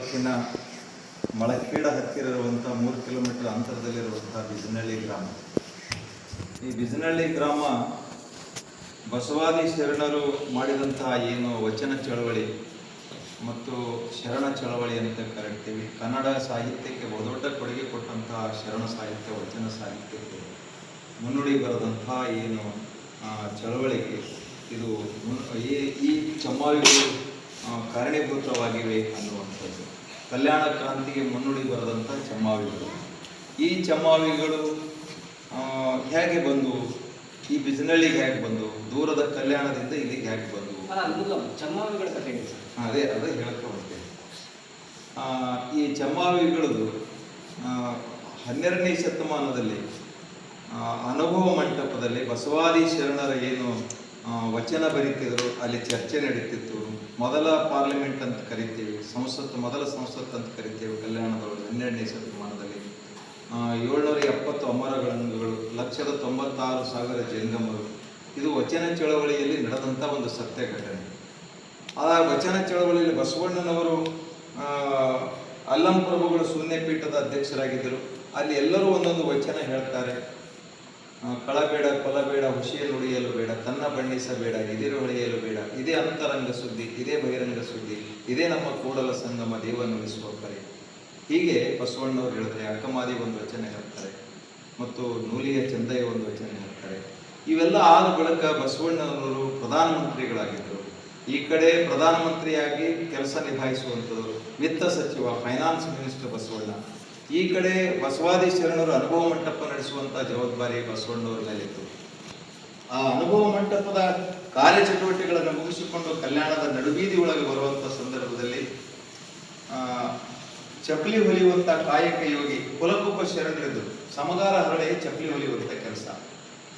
ತಾಲೂಕಿನ ಮಳಖೇಡ ಹತ್ತಿರ ಇರುವಂಥ 3 ಕಿಲೋಮೀಟರ್ ಅಂತರದಲ್ಲಿರುವಂಥ ಬಿಜನಹಳ್ಳಿ ಗ್ರಾಮ. ಈ ಬಿಜನಹಳ್ಳಿ ಗ್ರಾಮ ಬಸವಾದಿ ಶರಣರು ಮಾಡಿದಂತಹ ಏನು ವಚನ ಚಳವಳಿ ಮತ್ತು ಶರಣ ಚಳವಳಿ ಅಂತ ಕರಿತೀವಿ. ಕನ್ನಡ ಸಾಹಿತ್ಯಕ್ಕೆ ಬಹುದೊಡ್ಡ ಕೊಡುಗೆ ಕೊಟ್ಟಂತಹ ಶರಣ ಸಾಹಿತ್ಯ, ವಚನ ಸಾಹಿತ್ಯಕ್ಕೆ ಮುನ್ನುಡಿ ಬರೆದಂತಹ ಏನು ಚಳವಳಿಗೆ ಇದು ಈ ಚಮ್ಮಾವಿಗಳು ಕಾರಣೀಭೂತವಾಗಿವೆ ಅನ್ನುವಂಥದ್ದು. ಕಲ್ಯಾಣ ಕ್ರಾಂತಿಗೆ ಮುನ್ನುಡಿ ಬರೆದಂಥ ಚಮ್ಮಾವಿಗಳು. ಈ ಚಮ್ಮಾವಿಗಳು ಹೇಗೆ ಬಂದು ಈ ಬಿಜನಹಳ್ಳಿಗೆ ಹೇಗೆ ಬಂದು, ದೂರದ ಕಲ್ಯಾಣದಿಂದ ಇಲ್ಲಿಗೆ ಹೇಗೆ ಬಂದು, ಚಮ್ಮಾವಿಗಳ ಕಥೆ ಅದೇ ಹೇಳಕ್ಕೆ ಹೋಗ್ತೇನೆ. ಈ ಚಮ್ಮಾವಿಗಳು 12ನೇ ಶತಮಾನದಲ್ಲಿ ಅನುಭವ ಮಂಟಪದಲ್ಲಿ ಬಸವಾದಿ ಶರಣರ ಏನು ವಚನ ಬರೀತಿದ್ರು, ಅಲ್ಲಿ ಚರ್ಚೆ ನಡೀತಿತ್ತು. ಮೊದಲ ಪಾರ್ಲಿಮೆಂಟ್ ಅಂತ ಕರಿತೀವಿ, ಮೊದಲ ಸಂಸತ್ ಅಂತ ಕರಿತೀವಿ ಕಲ್ಯಾಣದೊಳಗೆ 12ನೇ ಶತಮಾನದಲ್ಲಿ. 770 ಅಮರಗಣಗಳು, 196,000 ಜಂಗಮರು. ಇದು ವಚನ ಚಳವಳಿಯಲ್ಲಿ ನಡೆದಂಥ ಒಂದು ಸತ್ಯ ಘಟನೆ. ಆ ವಚನ ಚಳವಳಿಯಲ್ಲಿ ಬಸವಣ್ಣನವರು ಅಲ್ಲಂ ಪ್ರಭುಗಳು ಶೂನ್ಯ ಪೀಠದ ಅಧ್ಯಕ್ಷರಾಗಿದ್ದರು. ಅಲ್ಲಿ ಎಲ್ಲರೂ ಒಂದೊಂದು ವಚನ ಹೇಳ್ತಾರೆ. ಕಳಬೇಡ, ಕೊಲಬೇಡ, ಹುಷಿಯ ನುಡಿಯಲು ಬೇಡ, ತನ್ನ ಬಣ್ಣಿಸಬೇಡ, ಇದಿರು ಹೊಳೆಯಲು ಬೇಡ, ಇದೇ ಅಂತರಂಗ ಸುದ್ದಿ, ಇದೇ ಬಹಿರಂಗ ಸುದ್ದಿ, ಇದೇ ನಮ್ಮ ಕೂಡಲ ಸಂಗಮ ದೇವನುಳಿಸುವ ಕರೆ. ಹೀಗೆ ಬಸವಣ್ಣವ್ರು ಹೇಳಿದ್ರೆ. ಅಕ್ಕಮಾದಿ ಒಂದು ವಚನ ಹೇಳ್ತಾರೆ ಮತ್ತು ನೂಲಿಯ ಚಂದಯ್ಯ ಒಂದು ವಚನ ಹೇಳ್ತಾರೆ. ಇವೆಲ್ಲ ಆದ ಬಳಿಕ ಬಸವಣ್ಣನವರು ಪ್ರಧಾನಮಂತ್ರಿಗಳಾಗಿದ್ದರು. ಈ ಕಡೆ ಪ್ರಧಾನಮಂತ್ರಿಯಾಗಿ ಕೆಲಸ ನಿಭಾಯಿಸುವಂಥದ್ದು ವಿತ್ತ ಸಚಿವ, ಫೈನಾನ್ಸ್ ಮಿನಿಸ್ಟರ್ ಬಸವಣ್ಣ. ಈ ಕಡೆ ಬಸವಾದಿ ಶರಣರು ಅನುಭವ ಮಂಟಪ ನಡೆಸುವಂಥ ಜವಾಬ್ದಾರಿ ಬಸವಣ್ಣವ್ರ ಮೇಲಿತ್ತು. ಆ ಅನುಭವ ಮಂಟಪದ ಕಾರ್ಯಚಟುವಟಿಕೆಗಳನ್ನು ಮುಗಿಸಿಕೊಂಡು ಕಲ್ಯಾಣದ ನಡುಬೀದಿ ಒಳಗೆ ಬರುವಂಥ ಸಂದರ್ಭದಲ್ಲಿ ಚಪ್ಪಲಿ ಹೊಲಿಯುವಂಥ ಕಾಯಕ ಯೋಗಿ ಕುಲಕುಪ್ಪ ಶರಣರಿದ್ದು ಸಮಗಾರ ಹರಳೆ ಚಪ್ಪಲಿ ಹೊಲಿಯುವಂಥ ಕೆಲಸ.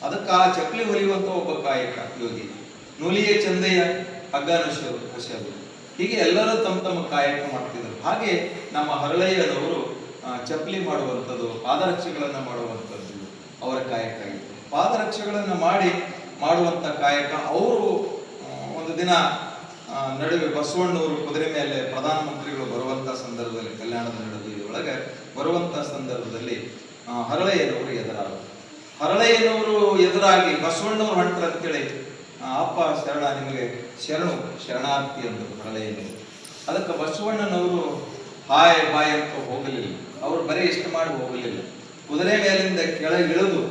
ಅದಕ್ಕೆ ಆ ಚಪ್ಪಲಿ ಹೊಲಿಯುವಂಥ ಒಬ್ಬ ಕಾಯಕ ಯೋಗಿ, ನೂಲಿಯ ಚಂದಯ್ಯ ಹಗ್ಗನಶರು. ಹೀಗೆ ಎಲ್ಲರೂ ತಮ್ಮ ಕಾಯಕ ಮಾಡ್ತಿದ್ರು. ಹಾಗೆ ನಮ್ಮ ಹರಳಯ್ಯನವರು ಚಪ್ಪಲಿ ಮಾಡುವಂಥದ್ದು, ಪಾದರಕ್ಷೆಗಳನ್ನು ಮಾಡುವಂಥದ್ದು ಅವರ ಕಾಯಕ ಆಗಿತ್ತು. ಪಾದರಕ್ಷೆಗಳನ್ನು ಮಾಡುವಂಥ ಕಾಯಕ. ಅವರು ಒಂದು ದಿನ ನಡುವೆ ಬಸವಣ್ಣವರು ಕುದುರೆ ಮೇಲೆ ಪ್ರಧಾನಮಂತ್ರಿಗಳು ಬರುವಂಥ ಸಂದರ್ಭದಲ್ಲಿ, ಕಲ್ಯಾಣದ ನಡುವೆ ಒಳಗೆ ಬರುವಂಥ ಸಂದರ್ಭದಲ್ಲಿ ಹರಳಯ್ಯನವರು ಹರಳಯ್ಯನವರು ಎದುರಾಗಿ ಬಸವಣ್ಣವರು ಹೊಂಟ್ರ ಅಂತೇಳಿ, ಅಪ್ಪ ಶರಣ, ನಿಮಗೆ ಶರಣಾರ್ಥಿ ಅಂದರು ಹರಳಯ್ಯನವರು. ಅದಕ್ಕೆ ಬಸವಣ್ಣನವರು ಹಾಯ್ ಬಾಯ್ ಅಂತ ಹೋಗಲಿಲ್ಲ. ಅವರು ಬರೀ ಇಷ್ಟ ಮಾಡಿ ಹೋಗಲಿಲ್ಲ. ಕುದುರೆ ಮೇಲಿಂದ ಕೆಳಗಿಳಿದು,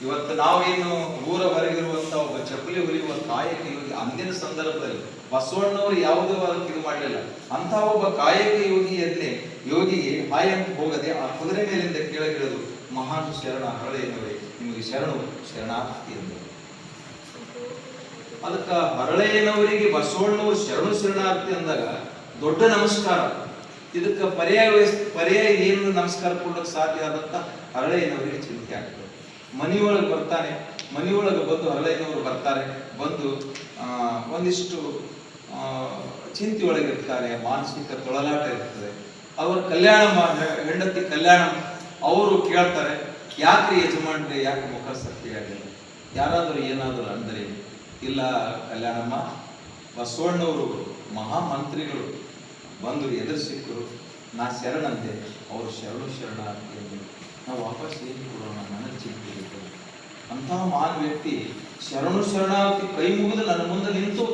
ಇವತ್ತು ನಾವೇನು ಊರ ಹೊರಗಿರುವಂತ ಒಬ್ಬ ಚಪ್ಪಲಿ ಹೊಲಿಯುವ ಕಾಯಕ ಯೋಗಿ, ಅಂದಿನ ಸಂದರ್ಭದಲ್ಲಿ ಬಸವಣ್ಣವರು ಯಾವುದೇ ಇದು ಮಾಡಲಿಲ್ಲ. ಅಂತ ಒಬ್ಬ ಕಾಯಕ ಯೋಗಿಗೆ ಹಾಯ್ ಅಂತ ಹೋಗದೆ ಆ ಕುದುರೆ ಮೇಲಿಂದ ಕೆಳಗಿಳಿದು, ಮಹಾನ್ ಶರಣ ಹರಳಯ್ಯನವರೇ, ನಿಮಗೆ ಶರಣಾರ್ಥಿ ಎಂದರು. ಅದಕ್ಕ ಹರಳಯ್ಯನವರಿಗೆ ಬಸವಣ್ಣವರು ಶರಣಾರ್ಥಿ ಅಂದಾಗ ದೊಡ್ಡ ನಮಸ್ಕಾರ. ಇದಕ್ಕೆ ಪರ್ಯಾಯ ಏನು ನಮಸ್ಕಾರ ಕೊಡೋಕೆ ಸಾಧ್ಯ ಆದಂತ ಹರಳಯ್ಯನವರಿಗೆ ಚಿಂತೆ ಆಗ್ತದೆ. ಮನೆಯೊಳಗೆ ಬರ್ತಾನೆ, ಮನೆಯೊಳಗೆ ಬಂದು ಹರಳಯ್ಯನವರು ಬರ್ತಾರೆ. ಬಂದು ಒಂದಿಷ್ಟು ಚಿಂತೆಯೊಳಗಿರ್ತಾರೆ, ಮಾನಸಿಕ ತೊಳಲಾಟ ಇರ್ತದೆ. ಅವರು ಹೆಂಡತಿ ಕಲ್ಯಾಣ ಅವರು ಕೇಳ್ತಾರೆ, ಯಾಕ್ರಿ ಯಜಮಾನ್ರೆ, ಯಾಕೆ ಮುಖ ಸತ್ಯಾಗಿಲ್ಲ, ಯಾರಾದರೂ ಏನಾದರೂ ಅಂದರೆ, ಇಲ್ಲ ಕಲ್ಯಾಣಮ್ಮ, ಬಸವಣ್ಣವರು ಮಹಾಮಂತ್ರಿಗಳು ಬಂದು ಎದುರು ಸಿಕ್ಕರು, ನಾ ಶರಣಂತೆ, ಅವರು ಶರಣಾರ್ಥಿ ಎಂದು ನಾವು ವಾಪಸ್ ಏನು ಕೊಡೋಣ, ನನಗೆ ಚಿಂತೆ ಇತ್ತು. ಅಂತಹ ಮಹಾನ್ ವ್ಯಕ್ತಿ ಶರಣಾರ್ಥಿ ಕೈ ಮುಗಿದು ನನ್ನ ಮುಂದೆ ನಿಂತು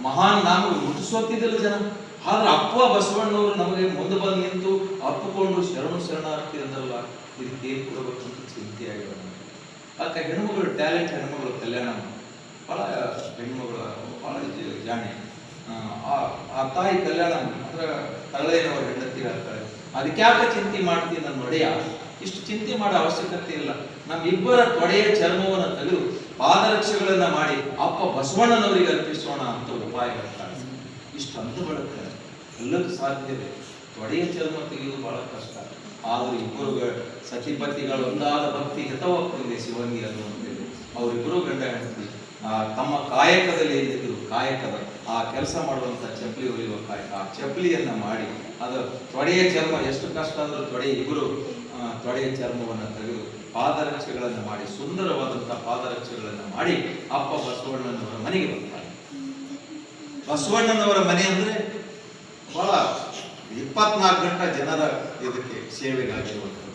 ಮಹಾನ್ ನಾಮಗಳು ಮುಟ್ಟಿಸೋತಿದ್ದಿಲ್ಲ ಜನ. ಆದ್ರೆ ಅಪ್ಪ ಬಸವಣ್ಣವರು ನಮಗೆ ಮುಂದೆ ಬಂದು ನಿಂತು ಅಪ್ಪುಕೊಂಡು ಶರಣಾರ್ಥಿ ಅಂದಲ್ಲ, ಇದಕ್ಕೆ ಏನು ಕೊಡಬೇಕಂತ ಚಿಂತೆಯಾಗಿರೋ. ಅದಕ್ಕೆ ಹೆಣ್ಮಗಳು, ಟ್ಯಾಲೆಂಟ್ ಹೆಣ್ಮಗಳು, ಕಲ್ಯಾಣ ಭಾಳ ಹೆಣ್ಮಗಳು, ಭಾಳ ಜಾಣೆ. ಆ ತಾಯಿ ಕಲ್ಯಾಣ ಅಂದ್ರೆ ಹರಳಯ್ಯನವರ ಹೆಂಡತಿ ಹೇಳ್ತಾರೆ, ಅದಕ್ಕೆ ಯಾಕೆ ಚಿಂತೆ ಮಾಡ್ತೀನಿ ನನ್ನ ಒಡೆಯ, ಇಷ್ಟು ಚಿಂತೆ ಮಾಡೋ ಅವಶ್ಯಕತೆ ಇಲ್ಲ, ನಮ್ಮಿಬ್ಬರ ತೊಡೆಯ ಚರ್ಮವನ್ನು ತೆಗೆದು ಪಾದರಕ್ಷೆಗಳನ್ನ ಮಾಡಿ ಅಪ್ಪ ಬಸವಣ್ಣನವರಿಗೆ ಅರ್ಪಿಸೋಣ ಅಂತ ಉಪಾಯ ಹೇಳ್ತಾರೆ. ಇಷ್ಟು ಅಂತ ಬಳಕ ಎಲ್ಲಕ್ಕೂ ಸಾಧ್ಯತೆ. ತೊಡೆಯ ಚರ್ಮ ತೆಗೆಯುವುದು ಬಹಳ ಕಷ್ಟ. ಆದರೂ ಇಬ್ಬರು ಸತಿಪತಿಗಳು ಒಂದಾದ ಭಕ್ತಿ ಹಿತವಾಗ್ತಿದೆ ಶಿವಂಗಿ ಅನ್ನುವಂಥದ್ದು. ಅವರಿಬ್ಬರು ಗಂಡ ಹೆಂಡತಿ ತಮ್ಮ ಕಾಯಕದಲ್ಲಿ ಏನಿದ್ರು, ಕಾಯಕದ ಆ ಕೆಲಸ ಮಾಡುವಂಥ ಚಪ್ಪಲಿ ಹೊಲಿಯುವ ಕಾಯಕ, ಆ ಚಪ್ಪಲಿಯನ್ನ ಮಾಡಿ ಅದು ತೊಡೆಯ ಚರ್ಮ ಎಷ್ಟು ಕಷ್ಟ ಆದರೂ ಇಬ್ಬರು ತೊಡೆಯ ಚರ್ಮವನ್ನು ತೆಗೆದು ಪಾದರಕ್ಷೆಗಳನ್ನು ಮಾಡಿ, ಸುಂದರವಾದಂಥ ಪಾದರಕ್ಷೆಗಳನ್ನು ಮಾಡಿ ಅಪ್ಪ ಬಸವಣ್ಣನವರ ಮನೆಗೆ ಬರ್ತಾರೆ. ಬಸವಣ್ಣನವರ ಮನೆ ಅಂದ್ರೆ ಬಹಳ 24 ಗಂಟೆ ಜನರ ಇದಕ್ಕೆ ಸೇವೆಗಾಗಿರುವಂಥದ್ದು.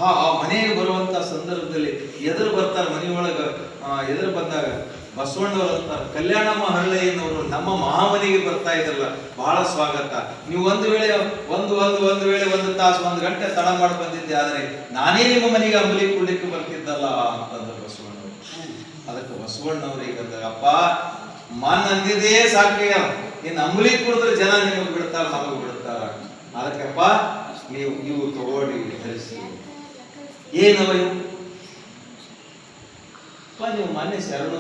ಆ ಮನೆಗೆ ಬರುವಂತ ಸಂದರ್ಭದಲ್ಲಿ ಎದುರು ಬರ್ತಾರೆ, ಮನೆಯೊಳಗ ಎದುರು ಬಂದಾಗ ಬಸವಣ್ಣವರು ಅಂತಾರೆ, ಕಲ್ಯಾಣಮ್ಮ ಹರಳೆಯನವರು ನಮ್ಮ ಮಹಾಮನೆಗೆ ಬರ್ತಾ ಇದ್ರಲ್ಲ, ಬಹಳ ಸ್ವಾಗತ. ನೀವು ಒಂದು ತಾಸು 1 ಗಂಟೆ ತಡ ಮಾಡಿ ಬಂದಿದ್ದೆ, ಆದ್ರೆ ನಾನೇ ನಿಮ್ಮ ಮನೆಗೆ ಅಂಬಲಿ ಕುಡ್ಲಿಕ್ಕೆ ಬರ್ತಿದ್ದಲ್ಲ ಅಂತಂದ್ರೆ ಬಸವಣ್ಣವರು. ಅದಕ್ಕೆ ಬಸವಣ್ಣವ್ರಿಗೆ ಅಪ್ಪ ಮನ್ ಅಂದಿದೇ ಸಾಕ್ರಿಯ, ಇನ್ನು ಅಂಬಲಿ ಕುಡಿದ್ರೆ ಜನ ನಿಮಗೆ ಬಿಡ್ತಾರ, ನಮಗೆ ಬಿಡ್ತಾರ. ಅದಕ್ಕಪ್ಪ ನೀವು ಇವು ತಗೊಳ್ಳಿ, ಧರಿಸಿ. ಏನವ ಇವು? ನೀವು ಮೊನ್ನೆ ಶರಣು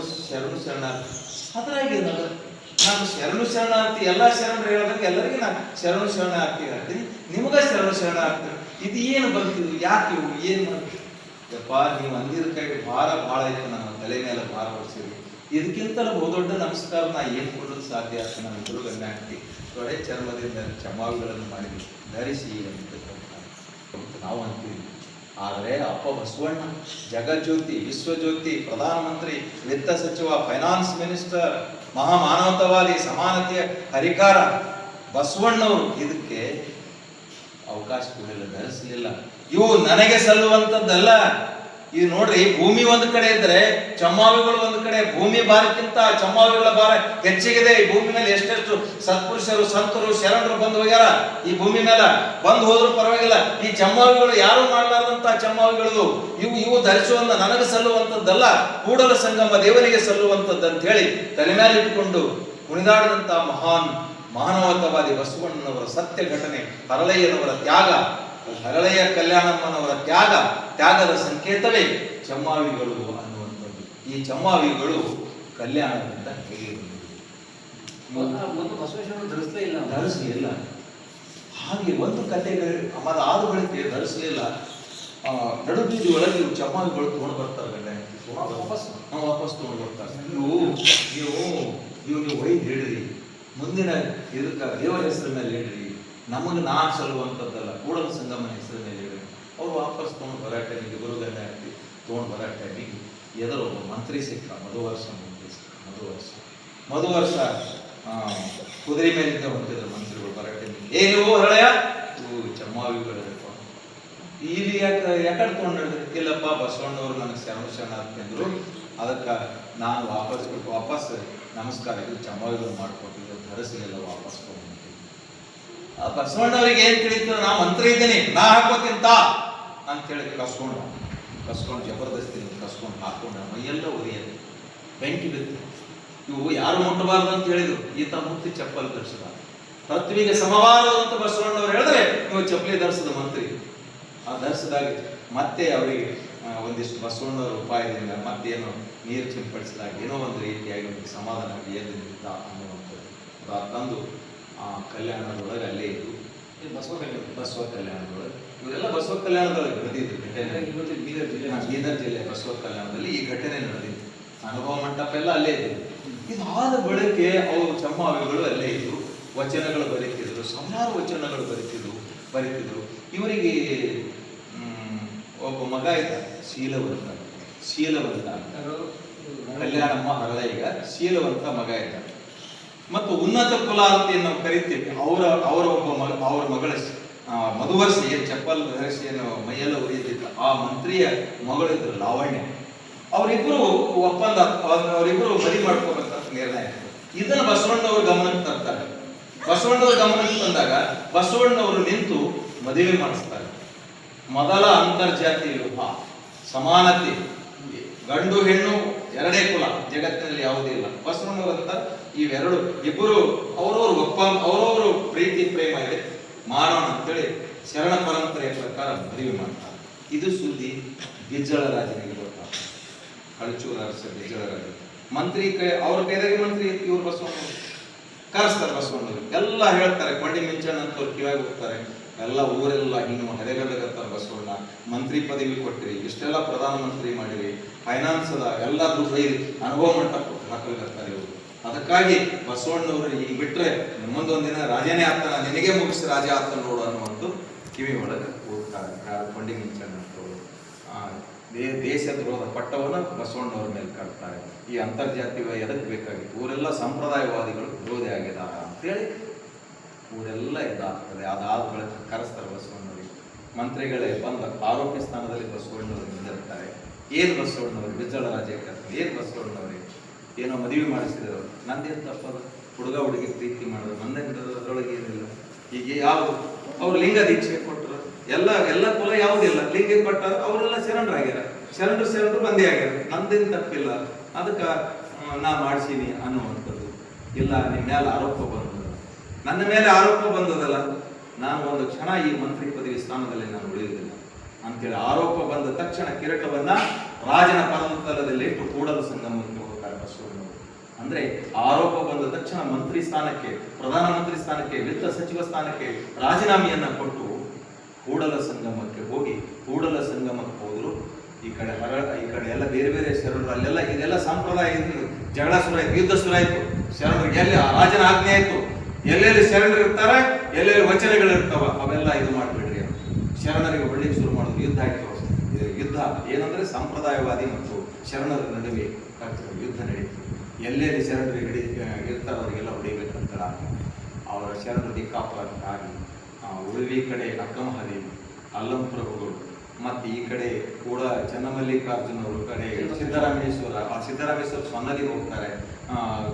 ಶರಣಾರ್ಥಿ, ಅದ್ರಾಗೇನದ? ನಾನು ಶರಣಾರ್ಥಿ, ಎಲ್ಲಾ ಶರಣರು ಹೇಳ್ದಂಗೆ ಎಲ್ಲರಿಗೆ ನಾನು ಶರಣಾರ್ಥಿ ಆಗ್ತೀನಿ, ನಿಮಗ ಶರಣಾರ್ಥಿ. ಇದು ಏನು ಬರ್ತಿದ್ವು, ಯಾಕೆ ಇವು ಏನ್ ಮಾಡ್ತೀವಿ? ಯಪ್ಪ ನೀವು ಅಂದಿದ್ದಕ್ಕಾಗಿ ಭಾರ ಭಾಳ ಐತೆ, ನಮ್ಮ ತಲೆ ಮೇಲೆ ಭಾರ ಹೊರಿಸಿದ್ವಿ. ಇದಕ್ಕಿಂತಲೂ ಬಹುದೊಡ್ಡ ನಮಸ್ಕಾರ ನಾ ಏನ್ ಕೊಡೋದು ಸಾಧ್ಯ ಆಗ್ತದೆ? ನಮ್ಮ ಗುರುಗಣ್ಣ ಹಾಕಿ ತೊಡೆ ಚರ್ಮದಿಂದ ಚಮಾವಿಗಳನ್ನು ಮಾಡಿದ್ವಿ, ಧರಿಸಿ ಅಂತ ನಾವು ಅಂತೀವಿ. ಆದರೆ ಅಪ್ಪ ಬಸವಣ್ಣ ಜಗಜ್ಯೋತಿ, ವಿಶ್ವಜ್ಯೋತಿ, ಪ್ರಧಾನಮಂತ್ರಿ, ವಿತ್ತ ಸಚಿವ, ಫೈನಾನ್ಸ್ ಮಿನಿಸ್ಟರ್, ಮಹಾಮಾನವತಾವಾದಿ, ಸಮಾನತೆಯ ಹರಿಕಾರ ಬಸವಣ್ಣವರು ಇದಕ್ಕೆ ಅವಕಾಶ ಕೊಡಲಿಲ್ಲ, ಧರಿಸಲಿಲ್ಲ. ಇವು ನನಗೆ ಸಲ್ಲುವಂಥದ್ದಲ್ಲ. ಇದು ನೋಡ್ರಿ, ಭೂಮಿ ಒಂದು ಕಡೆ ಇದ್ರೆ ಚಮ್ಮಾವಿಗಳು ಒಂದು ಕಡೆ. ಭೂಮಿ ಭಾರಕ್ಕಿಂತ ಚಮ್ಮಾವಿಗಳ ಭಾರ ಹೆಚ್ಚಿಗಿದೆ. ಈ ಭೂಮಿ ಮೇಲೆ ಎಷ್ಟೆಷ್ಟು ಸತ್ಪುರುಷರು, ಸಂತರು, ಶರಣರು ಬಂದು ಹೋಗ್ಯಾರ. ಈ ಭೂಮಿ ಮೇಲೆ ಬಂದು ಹೋದ್ರು ಪರವಾಗಿಲ್ಲ. ಈ ಚಮ್ಮಾವಿಗಳು ಯಾರು ಮಾಡಲಾರ್ದಂತ ಚಮ್ಮಾವಿಗಳು ಇವು ಧರಿಸುವಂತ ನನಗೆ ಸಲ್ಲುವಂಥದ್ದಲ್ಲ, ಕೂಡಲ ಸಂಗಮ ದೇವರಿಗೆ ಸಲ್ಲುವಂಥದ್ದು ಅಂತ ಹೇಳಿ ತಲೆ ಮೇಲೆ ಇಟ್ಟುಕೊಂಡು ಕುಣಿದಾಡಿದಂತ ಮಹಾನ್ ಮಾನವತಾವಾದಿ ಬಸವಣ್ಣನವರ ಸತ್ಯ ಘಟನೆ, ಹರಳಯ್ಯನವರ ತ್ಯಾಗ, ಹರಳೆಯ ಕಲ್ಯಾಣಮ್ಮನವರ ತ್ಯಾಗದ ಸಂಕೇತವೇ ಚಮ್ಮಾವಿಗಳು ಅನ್ನುವಂಥದ್ದು. ಈ ಚಮ್ಮಾವಿಗಳು ಕಲ್ಯಾಣದಿಂದ ಹೇಗೆ ಧರಿಸಲಿಲ್ಲ. ಹಾಗೆ ಒಂದು ಕಥೆಗಳು ಆದ ಬಳಿಕ ಧರಿಸಲಿಲ್ಲ. ನಡುಬೀದಿ ಒಳಗೆ ಇವು ಚಮ್ಮಾವಿಗಳು ತಗೊಂಡು ಬರ್ತಾರೆ, ವಾಪಸ್ ತಗೊಂಡು ಬರ್ತಾರೆ. ನೀವು ಒಯ್ದು ಹೇಳಿರಿ, ಮುಂದಿನ ಇದಕ್ಕ ದೇವರ ಹೆಸರ ಮೇಲೆ ಹೇಳ್ರಿ, ನಮಗೆ ನಾನು ಸಲ್ಲುವಂಥದ್ದಲ್ಲ, ಕೂಡಲ ಸಂಗಮನ ಹೆಸರ ಮೇಲೆ ಹೇಳ್ರಿ. ಅವ್ರು ವಾಪಸ್ ತೊಗೊಂಡು ಬರೋ ಟೈಮಿಗೆ ಗುರುಗಣ್ಣ ಹಾಕಿ ತೊಗೊಂಡು ಬರೋ ಟೈಮಿಗೆ ಎದುರು ಒಬ್ಬ ಮಂತ್ರಿ ಸಿಕ್ಕ, ಮಧುವರ್ಷ ಕುದುರೆ ಮೇಲಿಂದ ಹೊಂಟಿದ್ರು ಮಂತ್ರಿಗಳು ಬರೋ ಟೈಮಿಗೆ. ನೀವು ಹಳೆಯ ಇವು ಚಮ್ಮಾವಿಗಳು ಇಲ್ಲಿ ಯಾಕಡೆ ತೊಗೊಂಡು ಹೇಳಿದ್ರಿ? ಇಲ್ಲಪ್ಪ ಬಸವಣ್ಣವರು ನನಗೆ ಶರಣಾರ್ಥಿ ಅಂದ್ರು, ಅದಕ್ಕೆ ನಾನು ವಾಪಸ್ ನಮಸ್ಕಾರ ಇದು ಚಮ್ಮಾವಿಗಳು ಮಾಡಿಕೊಟ್ಟಿದ್ದು, ಧರಿಸಲಿಲ್ಲ, ವಾಪಸ್ ತಗೊಂಡ್ಬಿಟ್ಟಿದ್ದೆ. ಬಸವಣ್ಣವರಿಗೆ ಏನ್ ತಿಳಿತು? ನಾ ಮಂತ್ರಿ ಇದ್ದೀನಿ, ನಾ ಹಾಕೋತಿಂತ ಅಂತೇಳಿ ಕಸ್ಕೊಂಡು ಜಬರ್ದಸ್ತಿ ಕಸ್ಕೊಂಡು ಹಾಕೊಂಡ ಮೈಯೆಲ್ಲ ಉರಿಯದು, ಬೆಂಕಿ ಬಿತ್ತು. ಇವು ಯಾರು ಮುಟ್ಟಬಾರ್ದು ಅಂತ ಹೇಳಿದ್ರು, ಈತ ಮುಟ್ಟಿ ಚಪ್ಪಲ್ ಧರಿಸಿದ. ಪೃಥ್ವಿಗೆ ಸಮವಾರದು ಅಂತ ಬಸವಣ್ಣವ್ರು ಹೇಳಿದ್ರೆ ನೀವು ಚಪ್ಪಲಿ ಧರಿಸಿದ ಮಂತ್ರಿ. ಆ ಧರಿಸಿದಾಗ ಮತ್ತೆ ಅವರಿಗೆ ಒಂದಿಷ್ಟು ಬಸವಣ್ಣವರ ಉಪಾಯದಿಂದ ಮತ್ತೇನೋ ನೀರು ಸಿಂಪಡಿಸಿದಾಗ ಏನೋ ಒಂದು ರೀತಿಯಾಗಿ ಒಂದು ಸಮಾಧಾನ ಎದ್ದು ನಿಂತ ಅನ್ನುವಂಥದ್ದು ತಂದು ಆ ಕಲ್ಯಾಣದೊಳಗೆ ಅಲ್ಲೇ ಇದ್ದು ಬಸವ ಕಲ್ಯಾಣದೊಳಗೆ ಇವರೆಲ್ಲ ಬಸವ ಕಲ್ಯಾಣದೊಳಗೆ ನಡೆದಿದ್ದು ಘಟನೆ. ಬೀದರ್ ಜಿಲ್ಲೆ ಬಸವ ಕಲ್ಯಾಣದಲ್ಲಿ ಈ ಘಟನೆ ನಡೆದಿತ್ತು. ಅನುಭವ ಮಂಟಪ ಎಲ್ಲ ಅಲ್ಲೇ ಇದ್ದು. ಇದಾದ ಬಳಿಕೆ ಅವರು ಚಮ್ಮಾವಿಗಳು ಅಲ್ಲೇ ಇದ್ರು, ವಚನಗಳು ಬರೀತಿದ್ರು, ಸಾವಿರಾರು ವಚನಗಳು ಬರೀತಿದ್ರು. ಇವರಿಗೆ ಒಬ್ಬ ಮಗ ಇದ್ದ, ಶೀಲವಂತ ಕಲ್ಯಾಣಮ್ಮ ಹರಳಯ್ಯ ಶೀಲವಂತ ಮಗ ಇದ್ದ. ಮತ್ತು ಉನ್ನತ ಕುಲ ಅಂತ ನಾವು ಕರಿತೀವಿ. ಅವರ ಮಗಳ ಮಧುವರ್ಷಿ ಚಪ್ಪಲ್ ಧರಿಸಿ ಮೈಯೆಲ್ಲ ಉರಿಯುತ್ತಿದ್ದ ಆ ಮಂತ್ರಿಯ ಮಗಳಿದ್ರು ಲಾವಣ್ಯ. ಅವರಿಬ್ರು ಅವರಿಬ್ರು ಮದುವೆ ಮಾಡ್ಕೋಬೇಕಂತ ನಿರ್ಣಯ. ಇದನ್ನ ಬಸವಣ್ಣವ್ರ ಗಮನಕ್ಕೆ ತರ್ತಾರೆ. ಬಸವಣ್ಣವ್ರ ಗಮನಕ್ಕೆ ತಂದಾಗ ಬಸವಣ್ಣವರು ನಿಂತು ಮದುವೆ ಮಾಡಿಸ್ತಾರೆ. ಮೊದಲ ಅಂತರ್ಜಾತಿ ವಿವಾಹ, ಸಮಾನತೆ, ಗಂಡು ಹೆಣ್ಣು ಎರಡೇ ಕುಲ, ಜಗತ್ತಿನಲ್ಲಿ ಯಾವುದೇ ಇಲ್ಲ. ಬಸವಣ್ಣವರಂತ ಇಬ್ಬರು ಅವರವರು ಪ್ರೀತಿ ಪ್ರೇಮ ಇದೆ, ಮಾಡೋಣ ಅಂತೇಳಿ ಶರಣ ಪರಂಪರೆಯ ಪ್ರಕಾರ ಮದುವೆ ಮಾಡ್ತಾರೆ. ಇದು ಸುದ್ದಿ ಗಿಜ್ಜಳ ರಾಜನಿಗೆ ಬರ್ತಾರೆ. ಕಳಚೂರ ಅರಸ ಗಿಜ್ಜಳ ರಾಜ ಮಂತ್ರಿ ಅವ್ರ ಕೈದಾಗೆ ಮಂತ್ರಿ ಇವ್ರು ಬಸವಣ್ಣ ಕರೆಸ್ತಾರೆ. ಬಸವಣ್ಣವ್ರು ಎಲ್ಲ ಹೇಳ್ತಾರೆ, ಕೊಂಡಿ ಮಿಂಚಣ್ಣ ಅಂತ ಅವ್ರು ಕಿವಾಗಿ ಹೋಗ್ತಾರೆ. ಎಲ್ಲ ಊರೆಲ್ಲ ಇನ್ನು ಹರೆಗಲ್ಲಗತ್ತಾರೆ. ಬಸವಣ್ಣ ಮಂತ್ರಿ ಪದವಿ ಕೊಟ್ಟಿರಿ, ಇಷ್ಟೆಲ್ಲ ಪ್ರಧಾನಮಂತ್ರಿ ಮಾಡಿರಿ, ಫೈನಾನ್ಸ್ ಅದ ಎಲ್ಲ ದುಡ್ಡು ಅನುಭವ ಮಂಟಪ ಹಾಕಲಿಗತ್ತಾರೆ ಇವರು. ಅದಕ್ಕಾಗಿ ಬಸವಣ್ಣವರು ಈಗ ಬಿಟ್ರೆ ಮುಂದೊಂದಿನ ರಾಜನೇ ಆಗ್ತಾನ, ನಿನಗೆ ಮುಗಿಸಿ ರಾಜ ಆಗ್ತಾನ ನೋಡು ಅನ್ನುವಂಥ ಕಿವಿ ಒಳಗೆ ಹೋಗ್ತಾರೆ. ಯಾರು ಕೊಂಡಿ ಮಿಂಚಣ್ಣ ದೇಶ ದ್ರೋಹದ ಪಟ್ಟವನ್ನು ಬಸವಣ್ಣವ್ರ ಮೇಲೆ ಕಟ್ತಾರೆ. ಈ ಅಂತರ್ಜಾತೀಯ ಎದಕ್ಕೆ ಬೇಕಾಗಿತ್ತು? ಇವರೆಲ್ಲ ಸಂಪ್ರದಾಯವಾದಿಗಳು ವಿರೋಧಿ ಆಗಿದ್ದಾರೆ ಅಂತೇಳಿ ಊರೆಲ್ಲ ಇದಾಗ್ತದೆ. ಅದಾದ ಬಳಿಕ ಕರೆಸ್ತಾರೆ ಬಸವಣ್ಣವರಿಗೆ. ಮಂತ್ರಿಗಳೇ ಬಂದ ಆರೋಪಿ ಸ್ಥಾನದಲ್ಲಿ ಬಸವಣ್ಣವರು ನಿಂದಿರ್ತಾರೆ. ಏನು ಬಸವಣ್ಣವರು ಬಿಜ್ಜಳ ರಾಜ್ಯಕ್ಕೆ ಏನು ಬಸವಣ್ಣವರಿಗೆ ಏನೋ ಮದುವೆ ಮಾಡಿಸಿದರು, ನಂದೇನು ತಪ್ಪದು, ಹುಡುಗ ಹುಡುಗಿ ಪ್ರೀತಿ ಮಾಡಿದ್ರು, ನಂದೇನೊಳಗೆ ಏನಿಲ್ಲ. ಹೀಗೆ ಯಾವುದು ಅವ್ರು ಲಿಂಗ ದೀಕ್ಷೆ ಕೊಟ್ಟರು, ಎಲ್ಲ ಕುಲ ಯಾವುದಿಲ್ಲ, ಲಿಂಗ ಕೊಟ್ಟಾರ, ಅವರೆಲ್ಲ ಶರಣರಾಗ್ಯಾರ, ಶರಣರು ಬಂದೇ ಆಗ್ಯಾರ, ನಂದೇನು ತಪ್ಪಿಲ್ಲ, ಅದಕ್ಕೆ ನಾ ಮಾಡಿಸೀನಿ ಅನ್ನುವಂಥದ್ದು ಇಲ್ಲ. ನಿಮ್ಮ ಮೇಲೆ ಆರೋಪ ಬಂದದ, ನನ್ನ ಮೇಲೆ ಆರೋಪ ಬಂದದಲ್ಲ, ನಾನು ಒಂದು ಕ್ಷಣ ಈ ಮಂತ್ರಿ ಪದವಿ ಸ್ಥಾನದಲ್ಲಿ ನಾನು ಉಳಿಯುವುದಿಲ್ಲ ಅಂತೇಳಿ ಆರೋಪ ಬಂದ ತಕ್ಷಣ ಕಿರೀಟವನ್ನ ರಾಜನ ಪದತಲದಲ್ಲಿ ಇಟ್ಟು ಕೂಡಲ ಸಂಗಮಕ್ಕೆ ಹೋಗ್ತಾರೆ ಬಸವಣ್ಣವರು. ಅಂದ್ರೆ ಆರೋಪ ಬಂದ ತಕ್ಷಣ ಮಂತ್ರಿ ಸ್ಥಾನಕ್ಕೆ, ಪ್ರಧಾನಮಂತ್ರಿ ಸ್ಥಾನಕ್ಕೆ, ವಿತ್ತ ಸಚಿವ ಸ್ಥಾನಕ್ಕೆ ರಾಜೀನಾಮೆಯನ್ನ ಕೊಟ್ಟು ಕೂಡಲ ಸಂಗಮಕ್ಕೆ ಹೋಗಿ ಕೂಡಲ ಸಂಗಮಕ್ಕೆ ಹೋದ್ರು. ಈ ಕಡೆ ಎಲ್ಲ ಬೇರೆ ಬೇರೆ ಶರಣರು ಅಲ್ಲೆಲ್ಲ ಇದೆಲ್ಲ ಸಂಪ್ರದಾಯ, ಜಗಳ ಶುರುವಾಯ್ತು, ಯುದ್ಧ ಶುರುವಾಯ್ತು, ಶರಣರಿಗೆ ಎಲ್ಲಿ ರಾಜನ ಆಜ್ಞೆ ಆಯ್ತು, ಎಲ್ಲೆಲ್ಲಿ ಶರಣರು ಇರ್ತಾರೆ, ಎಲ್ಲೆಲ್ಲಿ ವಚನಗಳು ಇರ್ತಾವ, ಅವೆಲ್ಲ ಇದು ಮಾಡ್ಬಿಡ್ರಿ ಅಂತ ಶರಣರಿಗೆ ಹೊಳ್ಳಿಕ್ಕೆ ಶುರು ಮಾಡೋದು. ಯುದ್ಧ ಆಯ್ತು. ಯುದ್ಧ ಏನಂದ್ರೆ ಸಂಪ್ರದಾಯವಾದಿ ಮತ್ತು ಶರಣರ ನಡುವೆ ಯುದ್ಧ ನಡೀತು. ಎಲ್ಲೆಲ್ಲಿ ಶರಣರು ಇರ್ತಾರ ಅವರಿಗೆಲ್ಲ ಹೊಡಿಬೇಕಂತ ಅವರ ಶರಣರು ದಿಕ್ಕಾಪಾಗಿ ಉಳಿವಿ ಕಡೆ ಅಕ್ಕಮಹಾದೇವಿ, ಅಲ್ಲಂ ಪ್ರಭುಗಳು, ಮತ್ತೆ ಈ ಕಡೆ ಕೂಡ ಚನ್ನಮಲ್ಲಿಕಾರ್ಜುನ ಅವ್ರ ಕಡೆ ಸಿದ್ದರಾಮೇಶ್ವರ ಸೊನ್ನದಿಗೆ ಹೋಗ್ತಾರೆ.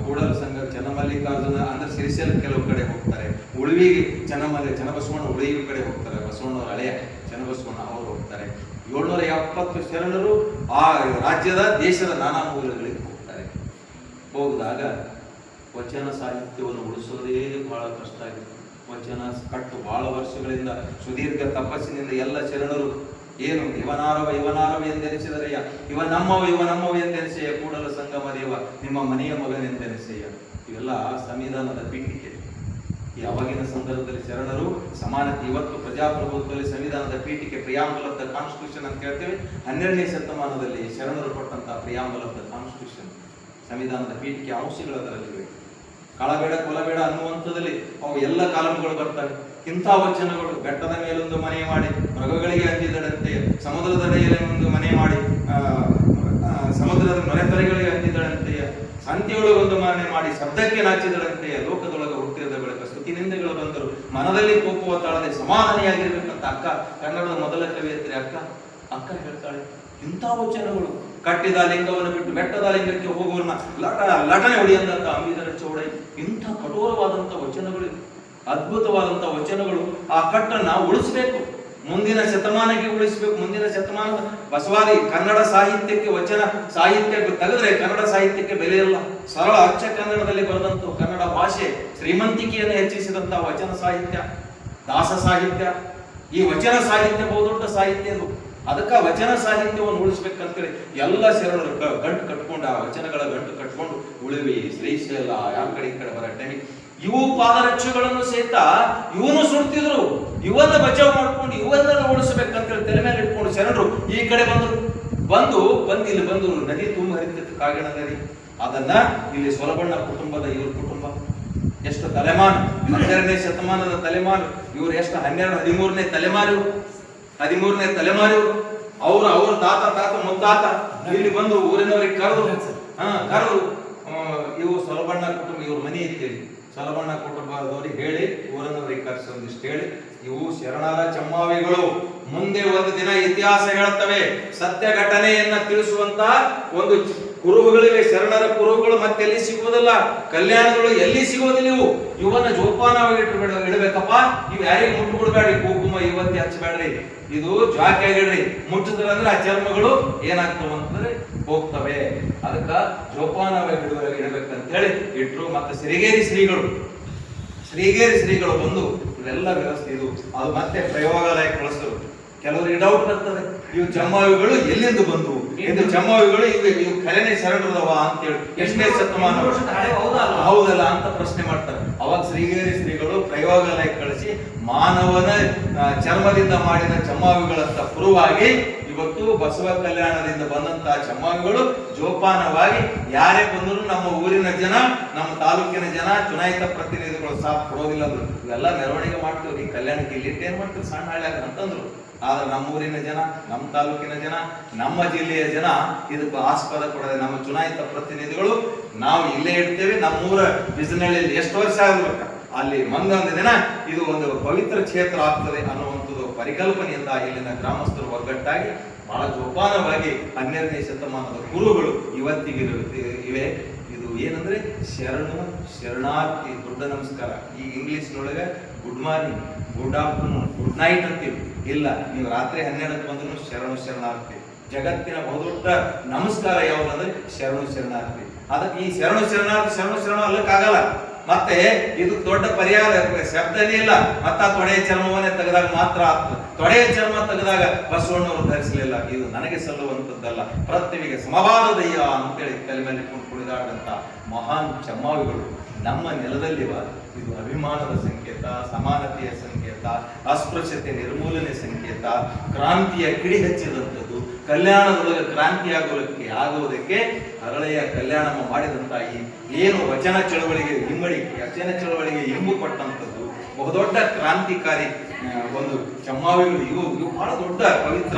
ಕೂಡಲ ಸಂಘ ಚನ್ನಮಲ್ಲಿಕಾರ್ಜುನ ಅಂದ್ರೆ ಸಿರಿಸೆಲ್ ಕೆಲವು ಕಡೆ ಹೋಗ್ತಾರೆ. ಉಳಿವಿಗೆ ಚನ್ನಬಸವಣ್ಣ ಉಳಿವಿ ಕಡೆ ಹೋಗ್ತಾರೆ. ಬಸವಣ್ಣವ್ರ ಹಳೆಯ ಚನ್ನಬಸವಣ್ಣ ಅವರು ಹೋಗ್ತಾರೆ. 770 ಶರಣರು ಆ ರಾಜ್ಯದ ದೇಶದ ನಾನಾ ಮೂಲಗಳಿಗೆ ಹೋಗ್ತಾರೆ. ಹೋಗಿದಾಗ ವಚನ ಸಾಹಿತ್ಯವನ್ನು ಉಳಿಸೋದೇ ಬಹಳ ಕಷ್ಟ ಆಗಿದೆ. ವಚನ ಕಟ್ಟು ಬಹಳ ವರ್ಷಗಳಿಂದ ಸುದೀರ್ಘ ತಪಸ್ಸಿನಿಂದ ಎಲ್ಲ ಶರಣರು ಏನು ಇವನಾರವ ಎಂದೆನಿಸಿದರಯ್ಯ, ಇವ ನಮ್ಮವ ಎಂದೆನಿಸೆಯ, ಕೂಡಲ ಸಂಗಮ ದೇವ ನಿಮ್ಮ ಮನೆಯ ಮಗನೆಂದೆನಿಸೆಯ. ಇವೆಲ್ಲ ಸಂವಿಧಾನದ ಪೀಠಿಕೆ. ಈ ಅವಾಗಿನ ಸಂದರ್ಭದಲ್ಲಿ ಶರಣರು ಸಮಾನತೆ, ಇವತ್ತು ಪ್ರಜಾಪ್ರಭುತ್ವದಲ್ಲಿ ಸಂವಿಧಾನದ ಪೀಠಿಕೆ, ಪ್ರಿಯಾಂಬಲ್ ಆಫ್ ದ ಕಾನ್ಸ್ಟಿಟ್ಯೂಷನ್ ಅಂತ ಹೇಳ್ತೇವೆ. 12ನೇ ಶತಮಾನದಲ್ಲಿ ಶರಣರು ಕೊಟ್ಟಂತಹ ಪ್ರಿಯಾಂಬಲ್ ಆಫ್ ದ ಕಾನ್ಸ್ಟಿಟ್ಯೂಷನ್, ಸಂವಿಧಾನದ ಪೀಠಿಕೆ ಅಂಶಗಳು ಅದರಲ್ಲಿವೆ. ಕಳಬೇಡ ಕೊಲಬೇಡ ಅನ್ನುವಂಥದ್ದಲ್ಲಿ ಅವು ಎಲ್ಲ ಕಾಲಂಗಳು ಬರ್ತವೆ. ಇಂಥ ವಚನಗಳು ಬೆಟ್ಟದ ಮೇಲೊಂದು ಮನೆ ಮಾಡಿ ಮೃಗಗಳಿಗೆ ಅಂಜಿದಳಂತೆ, ಸಮುದ್ರದ ಅಡೆಯಲ್ಲಿ ಒಂದು ಮನೆ ಮಾಡಿ ಸಮುದ್ರದ ನೊರೆತರೆಗಳಿಗೆ ಅಂಜಿದಳಂತೆಯ, ಸಂತೆಯೊಳಗೊಂದು ಮನೆ ಮಾಡಿ ಶಬ್ದಕ್ಕೆ ನಾಚಿದಳಂತೆಯ, ಲೋಕದೊಳಗೆ ಹುಟ್ಟಿದ ಬಳಿಕ ಸ್ತುತಿನಿಂದೆಗಳು ಬಂದರು, ಮನದಲ್ಲಿ ಕೋಪವ ತಾಳದೆ ಸಮಾಧಾನಿಯಾಗಿರ್ಬೇಕಂತ ಕನ್ನಡದ ಮೊದಲ ಕವಿಯತ್ರಿ ಅಕ್ಕ ಹೇಳ್ತಾಳೆ. ಇಂಥ ವಚನಗಳು ಕಟ್ಟಿದ ಲಿಂಗವನ್ನು ಬಿಟ್ಟು ಬೆಟ್ಟದ ಲಿಂಗಕ್ಕೆ ಹೋಗುವನ್ನ ಲಟನೆ ಹೊಡೆಯಂತ ಅಂಬಿದರ ಚೌಡೈ. ಇಂಥ ಕಠೋರವಾದಂಥ ವಚನಗಳು, ಅದ್ಭುತವಾದಂಥ ವಚನಗಳು. ಆ ಕಟ್ಟನ್ನ ಉಳಿಸ್ಬೇಕು, ಮುಂದಿನ ಶತಮಾನಕ್ಕೆ ಉಳಿಸ್ಬೇಕು. ಮುಂದಿನ ಶತಮಾನದ ಬಸವಾದಿ ಕನ್ನಡ ಸಾಹಿತ್ಯಕ್ಕೆ, ವಚನ ಸಾಹಿತ್ಯ ತೆಗೆದ್ರೆ ಕನ್ನಡ ಸಾಹಿತ್ಯಕ್ಕೆ ಬೆಲೆ ಇಲ್ಲ. ಸರಳ ಅಚ್ಚ ಕನ್ನಡದಲ್ಲಿ ಬರೆದಂಥ ಕನ್ನಡ ಭಾಷೆ ಶ್ರೀಮಂತಿಕೆಯನ್ನು ಹೆಚ್ಚಿಸಿದಂತಹ ವಚನ ಸಾಹಿತ್ಯ, ದಾಸ ಸಾಹಿತ್ಯ, ಈ ವಚನ ಸಾಹಿತ್ಯ ಬಹುದೊಡ್ಡ ಸಾಹಿತ್ಯ ಅದು. ಅದಕ್ಕೆ ವಚನ ಸಾಹಿತ್ಯವನ್ನು ಉಳಿಸ್ಬೇಕಂತೇಳಿ ಎಲ್ಲ ಶರಣರು ಗಂಟು ಕಟ್ಕೊಂಡು, ಆ ವಚನಗಳ ಗಂಟು ಕಟ್ಕೊಂಡು ಉಳಿವಿ, ಶ್ರೀಶೈಲ, ಯಾವ ಕಡೆ ಈ ಕಡೆ ಬರಟ್ಟೆ ಇವು ಪಾದರಕ್ಷೆಗಳನ್ನು ಸಹಿತ ಇವನು ಸುಡ್ತಿದ್ರು. ಇವನ್ನ ಬಚಾವ್ ಮಾಡ್ಕೊಂಡು ಇವನ್ನೆಲ್ಲ ಉಳಿಸ್ಬೇಕಂತೇಳಿ ತಲೆ ಮೇಲೆ ಇಟ್ಕೊಂಡು ಶರಣರು ಈ ಕಡೆ ಬಂದು ಇಲ್ಲಿ ಬಂದು ನದಿ ತುಂಬ ಹರಿತಿತ್ತು, ಕಾಗಿಣ ನದಿ. ಅದನ್ನ ಇಲ್ಲಿ ಸೊಲಬಣ್ಣ ಕುಟುಂಬದ ಇವ್ರ ಕುಟುಂಬ ಎಷ್ಟು ತಲೆಮಾರು, 12ನೇ ಶತಮಾನದ ತಲೆಮಾರು ಇವ್ರು, ಎಷ್ಟು 13ನೇ ತಲೆಮಾರು ಅವ್ರ ತಾತ ಮುತ್ತಾತ ಇಲ್ಲಿ ಬಂದು ಊರಿನವರಿಗೆ ಕರೆದು ಇವು ಸೊಲಬಣ್ಣ ಕುಟುಂಬ, ಇವ್ರ ಮನೆ ಇತ್ತೇಳಿ ಸೊಲಬಣ್ಣ ಕುಟುಂಬದವರಿಗೆ ಹೇಳಿ ಊರಿನವರಿಗೆ ಕರೆಸಿ ಒಂದಿಷ್ಟು ಹೇಳಿ, ಇವು ಶರಣರ ಚಮ್ಮಾವಿಗಳು, ಮುಂದೆ ಒಂದು ದಿನ ಇತಿಹಾಸ ಹೇಳುತ್ತವೆ, ಸತ್ಯ ಘಟನೆಯನ್ನ ತಿಳಿಸುವಂತ ಒಂದು ಕುರುಹುಗಳಿವೆ. ಶರಣರ ಕುರುಹುಗಳು ಮತ್ತೆ ಎಲ್ಲಿ ಸಿಗುವುದಿಲ್ಲ, ಕಲ್ಯಾಣಗಳು ಎಲ್ಲಿ ಸಿಗುವುದಿಲ್ಲ. ಇವನ್ನ ಜೋಪಾನವಾಗಿ ಇಡಬೇಕಪ್ಪ. ಇವ್ ಯಾರಿಗೆ ಮುಟ್ಟು ಬಿಡಬೇಡ್ರಿ, ಕುಂಕುಮ ಇವತ್ತಿ ಹಚ್ಚಬೇಡ್ರಿ, ಇದು ಜಾಕಿಯಾಗಿಡ್ರಿ. ಮುಟ್ಟಿದ್ರಂದ್ರೆ ಆ ಚರ್ಮಗಳು ಏನಾಗ್ತವೆ ಅಂತಂದ್ರೆ ಹೋಗ್ತವೆ. ಅದಕ್ಕ ಜೋಪಾನವಾಗಿ ಇಡಬೇಕಂತ ಹೇಳಿ ಇಟ್ರು. ಮತ್ತೆ ಶ್ರೀಗೇರಿ ಶ್ರೀಗಳು ಬಂದು ಇವೆಲ್ಲ ವ್ಯವಸ್ಥೆ ಇದು ಅದು ಮತ್ತೆ ಪ್ರಯೋಗಾಲಯ ಕಳಿಸಿದ್ರು. ಕೆಲವರಿಗೆ ಡೌಟ್ ಬರ್ತದೆ, ಇವು ಚಮ್ಮಾವಿಗಳು ಎಲ್ಲಿಂದ ಬಂದು, ಇದು ಚಮ್ಮಾವಿಗಳು ಇವು ಖರೇನೆ ಶರಣರದವ ಅಂತೇಳಿ, ಎಷ್ಟನೇ ಶತಮಾನ ಹೌದಲ್ಲ ಅಂತ ಪ್ರಶ್ನೆ ಮಾಡ್ತಾರೆ. ಅವಾಗ ಶ್ರೀಗಳು ಪ್ರಯೋಗಾಲಯ ಕಳಿಸಿ ಮಾನವನ ಚರ್ಮದಿಂದ ಮಾಡಿದ ಚಮ್ಮಾವಿಗಳಂತ ಪುರುವಾಗಿ ಇವತ್ತು ಬಸವ ಕಲ್ಯಾಣದಿಂದ ಬಂದಂತಹ ಚಮ್ಮಾವಿಗಳು ಜೋಪಾನವಾಗಿ ಯಾರೇ ಬಂದರೂ ನಮ್ಮ ಊರಿನ ಜನ, ನಮ್ಮ ತಾಲೂಕಿನ ಜನ, ಚುನಾಯಿತ ಪ್ರತಿನಿಧಿಗಳು ಸಾಥ್ ಕೊಡೋದಿಲ್ಲ ಅಂದ್ರು. ಇವೆಲ್ಲ ಮೆರವಣಿಗೆ ಮಾಡ್ತೀವಿ, ಈ ಕಲ್ಯಾಣಕ್ಕೆ ಇಲ್ಲಿ ಏನ್ ಮಾಡ್ತೀವಿ ಸಣ್ಣ ಹಳ್ಳಿಯಾಗ ಅಂತಂದ್ರು. ಆದ್ರೆ ನಮ್ಮೂರಿನ ಜನ, ನಮ್ಮ ತಾಲೂಕಿನ ಜನ, ನಮ್ಮ ಜಿಲ್ಲೆಯ ಜನ ಇದಕ್ಕೆ ಆಸ್ಪದ ಕೊಡದೆ ನಮ್ಮ ಚುನಾಯಿತ ಪ್ರತಿನಿಧಿಗಳು ನಾವು ಇಲ್ಲೇ ಇಡ್ತೇವೆ. ನಮ್ಮೂರ ಬಿಸಿನಳ್ಳಿಯಲ್ಲಿ ಎಷ್ಟು ವರ್ಷ ಆಗ್ಬೇಕ ಅಲ್ಲಿ ಮುಂದೊಂದು ದಿನ ಇದು ಒಂದು ಪವಿತ್ರ ಕ್ಷೇತ್ರ ಆಗ್ತದೆ ಅನ್ನುವಂಥದ್ದು ಪರಿಕಲ್ಪನೆಯಿಂದ ಇಲ್ಲಿನ ಗ್ರಾಮಸ್ಥರು ಒಗ್ಗಟ್ಟಾಗಿ ಬಹಳ ಜೋಪಾನವಾಗಿ 12ನೇ ಶತಮಾನದ ಗುರುಗಳು ಇವತ್ತಿಗೆ ಇವೆ. ಇದು ಏನಂದ್ರೆ ಶರಣಾರ್ಥಿ, ದೊಡ್ಡ ನಮಸ್ಕಾರ. ಈ ಇಂಗ್ಲಿಷ್ನೊಳಗೆ good morning, good afternoon, good night ಅಂತೀವಿ. ಇಲ್ಲ, ನೀವು ರಾತ್ರಿ 12ಕ್ಕೆ ಬಂದ್ರು ಶರಣಾರ್ಥಿ. ಜಗತ್ತಿನ ಬಹುದೊಡ್ಡ ನಮಸ್ಕಾರ ಯಾವುದಂದ್ರೆ ಶರಣಾರ್ಥಿ. ಅದಕ್ಕೆ ಈ ಶರಣ ಅಲ್ಲಕ್ಕಾಗಲ್ಲ. ಮತ್ತೆ ಇದು ದೊಡ್ಡ ಪರ್ಯಾಯ ಶಬ್ದನೇ ಇಲ್ಲ. ಮತ್ತ ತೊಡೆಯ ಚರ್ಮವನ್ನೇ ತೆಗೆದಾಗ ಮಾತ್ರ ಆಗ್ತದೆ. ತೊಡೆಯ ಚರ್ಮ ತೆಗೆದಾಗ ಬಸವಣ್ಣವರು ಧರಿಸಲಿಲ್ಲ. ಇದು ನನಗೆ ಸಲ್ಲುವಂಥದ್ದಲ್ಲ, ಪೃಥ್ವಿಗೆ ಸಮವಾದದಯ್ಯ ಅಂತೇಳಿ ತಲೆ ಮೇಲೆ ಕುಣಿದಾಡಂತ ಮಹಾನ್ ಚಮ್ಮಾವಿಗಳು ನಮ್ಮ ನೆಲದಲ್ಲಿವ. ಇದು ಅಭಿಮಾನದ ಸಂಕೇತ, ಸಮಾನತೆಯ ಸಂಕೇತ, ಅಸ್ಪೃಶ್ಯತೆ ನಿರ್ಮೂಲನೆ ಸಂಕೇತ, ಕ್ರಾಂತಿಯ ಕಿಡಿ ಹಚ್ಚಿದಂಥದ್ದು. ಕಲ್ಯಾಣದೊಳಗೆ ಕ್ರಾಂತಿಯಾಗುವುದಕ್ಕೆ ಹರಳೆಯ ಕಲ್ಯಾಣ ಮಾಡಿದಂತ ಏನು ವಚನ ಚಳವಳಿಗೆ ಇಂಬು ಕೊಟ್ಟಂಥದ್ದು ಬಹುದೊಡ್ಡ ಕ್ರಾಂತಿಕಾರಿ ಒಂದು ಚಮ್ಮಾವಿಗಳು. ಇವು ಬಹಳ ದೊಡ್ಡ ಪವಿತ್ರ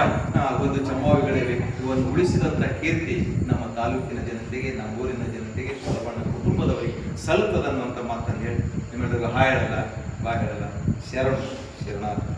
ಒಂದು ಚಮ್ಮಾವಿಗಳಿವೆ. ಇವನ್ನು ಉಳಿಸಿದಂತ ಕೀರ್ತಿ ನಮ್ಮ ತಾಲೂಕಿನ ಜನತೆಗೆ, ನಮ್ಮ ಊರಿನ ಜನತೆಗೆ, ಬಸವಣ್ಣ ಕುಟುಂಬದವರಿಗೆ ಸಲ್ಲುತ್ತದನ್ನುವಂತ ಮಾತನ್ನು ಹೇಳಿ ನಿಮ್ಮೆಲ್ಲರಿಗೂ ಹಾಯಲ್ಲ ಬಾ ಹೇಳಲ್ಲ. ಶರಣಾರ್ಥಿ.